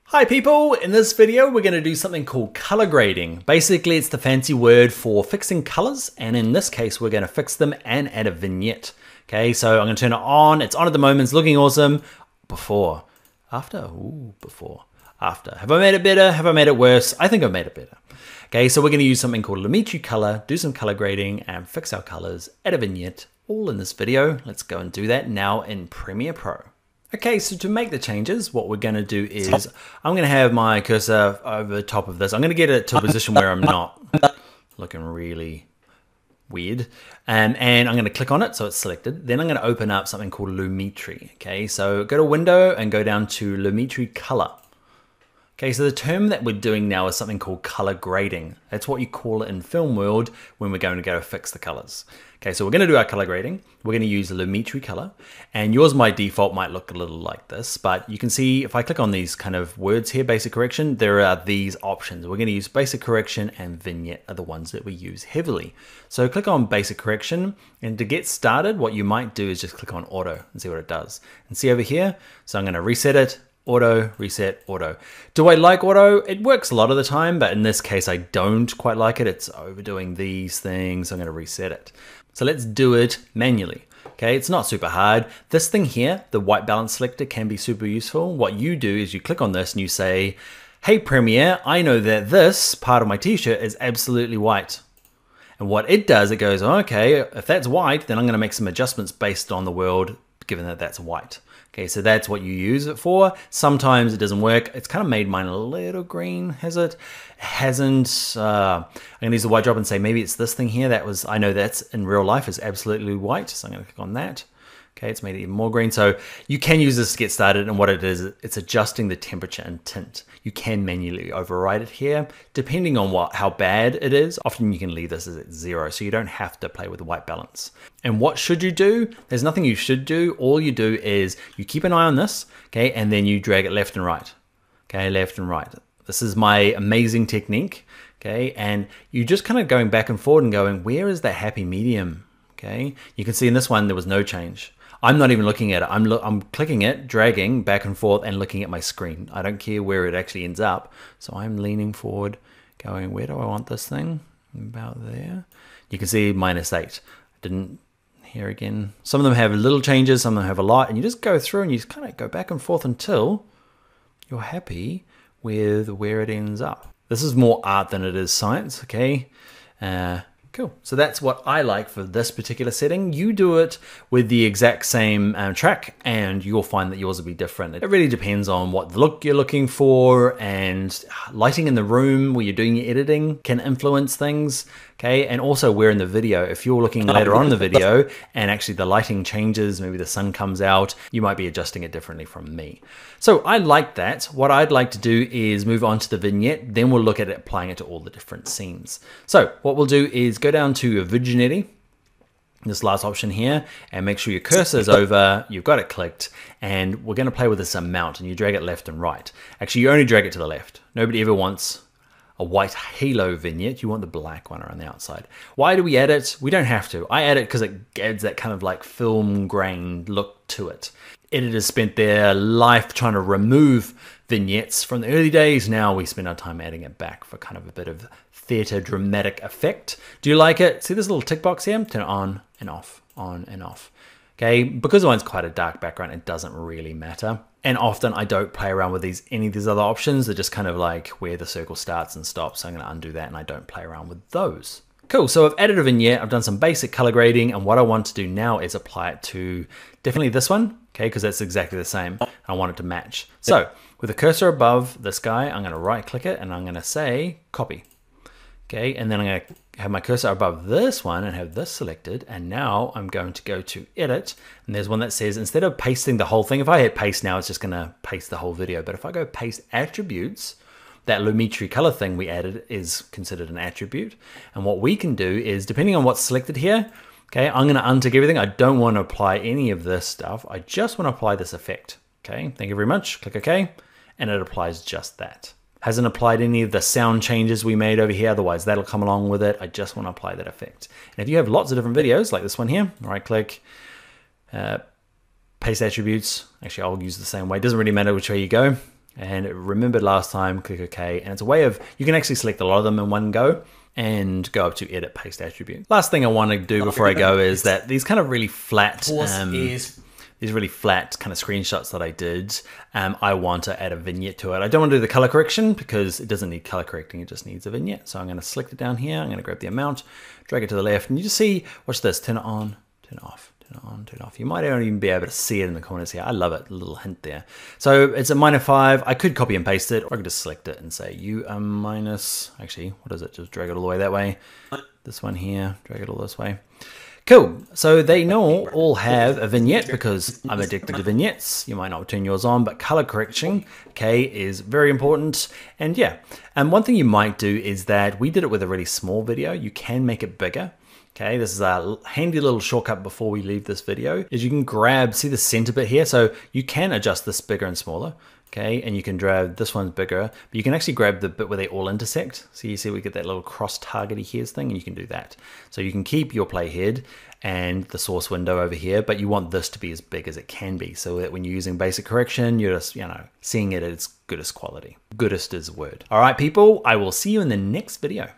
Hi people, in this video we're going to do something called color grading. Basically it's the fancy word for fixing colors, and in this case we're going to fix them and add a vignette. Okay, so I'm going to turn it on. It's on at the moment, it's looking awesome. Before, after, ooh, before, after. Have I made it better? Have I made it worse? I think I've made it better. Okay, so we're going to use something called Lumetri Color, do some color grading and fix our colors, add a vignette, all in this video. Let's go and do that now in Premiere Pro. Okay, so to make the changes, what we're going to do is I'm going to have my cursor over the top of this. I'm going to get it to a position where I'm not looking really weird. And I'm going to click on it so it's selected. Then I'm going to open up something called Lumetri. Okay, so go to Window and go down to Lumetri Color. Okay, so the term that we're doing now is something called color grading. That's what you call it in film world when we're going to go fix the colors. Okay, so we're going to do our color grading. We're going to use Lumetri Color, and yours by default might look a little like this, but you can see if I click on these kind of words here, basic correction, there are these options. We're going to use basic correction and vignette are the ones that we use heavily. So click on basic correction, and to get started, what you might do is just click on auto and see what it does. And see over here, so I'm going to reset it. Auto, reset, auto. Do I like auto? It works a lot of the time, but in this case, I don't quite like it. It's overdoing these things. So I'm going to reset it. So let's do it manually. Okay, it's not super hard. This thing here, the white balance selector, can be super useful. What you do is you click on this and you say, hey Premiere, I know that this part of my t-shirt is absolutely white. And what it does, it goes, okay, if that's white, then I'm going to make some adjustments based on the world, given that that's white. Okay, so that's what you use it for. Sometimes it doesn't work. It's kind of made mine a little green, has it? It hasn't. I'm gonna use the white drop and say maybe it's this thing here. That was, I know that's in real life is absolutely white. So I'm gonna click on that. Okay, it's made it even more green. So you can use this to get started, and what it is, it's adjusting the temperature and tint. You can manually override it here, depending on how bad it is. Often you can leave this as at 0, so you don't have to play with the white balance. And what should you do? There's nothing you should do. All you do is you keep an eye on this, okay, and then you drag it left and right. Okay, left and right. This is my amazing technique, okay, and you just kind of going back and forward and going, where is that happy medium? Okay, you can see in this one there was no change. I'm not even looking at it. I'm clicking it, dragging back and forth and looking at my screen. I don't care where it actually ends up. So I'm leaning forward, going, where do I want this thing? About there. You can see -8. Didn't here again. Some of them have little changes, some of them have a lot, and you just go through and you just kind of go back and forth until you're happy with where it ends up. This is more art than it is science, okay? Cool. So that's what I like for this particular setting. You do it with the exact same track and you'll find that yours will be different. It really depends on what look you're looking for, and lighting in the room where you're doing your editing can influence things. Okay, and also where in the video, if you're looking later on in the video and actually the lighting changes, maybe the sun comes out, you might be adjusting it differently from me. So I like that. What I'd like to do is move on to the vignette, then we'll look at it applying it to all the different scenes. So what we'll do is go down to your vignette, this last option here, and make sure your cursor is over, you've got it clicked, and we're gonna play with this amount, and you drag it left and right. Actually, you only drag it to the left. Nobody ever wants a white halo vignette. You want the black one around the outside. Why do we add it? We don't have to. I add it because it adds that kind of like film grain look to it. Editors spent their life trying to remove vignettes from the early days. Now we spend our time adding it back for kind of a bit of theater dramatic effect. Do you like it? See this little tick box here? Turn it on and off, on and off. Okay, because mine's quite a dark background, it doesn't really matter. And often I don't play around with any of these other options. They're just kind of like where the circle starts and stops. So I'm going to undo that and I don't play around with those. Cool, so I've added a vignette, I've done some basic color grading, and what I want to do now is apply it to definitely this one, okay, because that's exactly the same. I want it to match. So with the cursor above this guy, I'm going to right click it and I'm going to say copy. Okay, and then I'm going to have my cursor above this one and have this selected, and now I'm going to go to edit, and there's one that says instead of pasting the whole thing, if I hit paste now, it's just going to paste the whole video, but if I go paste attributes, that Lumetri color thing we added is considered an attribute, and what we can do is, depending on what's selected here, okay, I'm going to untick everything. I don't want to apply any of this stuff. I just want to apply this effect. Okay, thank you very much. Click OK, and it applies just that. Hasn't applied any of the sound changes we made over here, otherwise that'll come along with it. I just want to apply that effect. And if you have lots of different videos, like this one here, right click, paste attributes. Actually, I'll use the same way. It doesn't really matter which way you go. And remember last time, click OK. And it's a way of, you can actually select a lot of them in one go and go up to edit paste attribute. Last thing I want to do before I go is that these kind of really flat, these really flat kind of screenshots that I did, I want to add a vignette to it. I don't want to do the color correction because it doesn't need color correcting, it just needs a vignette. So I'm going to select it down here, I'm going to grab the amount, drag it to the left, and you just see, watch this, turn it on, turn it off. Turn it on, turn it off. You might not even be able to see it in the corners here. I love it, a little hint there. So it's a -5. I could copy and paste it, or I could just select it and say you are minus, actually, what is it? Just drag it all the way that way. This one here, drag it all this way. Cool, so they now all have a vignette because I'm addicted to vignettes. You might not turn yours on, but color correction, okay, is very important. And yeah, one thing you might do is that we did it with a really small video. You can make it bigger. Okay, this is a handy little shortcut before we leave this video, is you can grab, see the center bit here? So you can adjust this bigger and smaller, okay? And you can drag, this one's bigger, but you can actually grab the bit where they all intersect. So you see we get that little cross-targety hairs thing, and you can do that. So you can keep your playhead and the source window over here, but you want this to be as big as it can be so that when you're using basic correction, you're just, you know, seeing it at its goodest quality. Goodest is a word. All right, people, I will see you in the next video.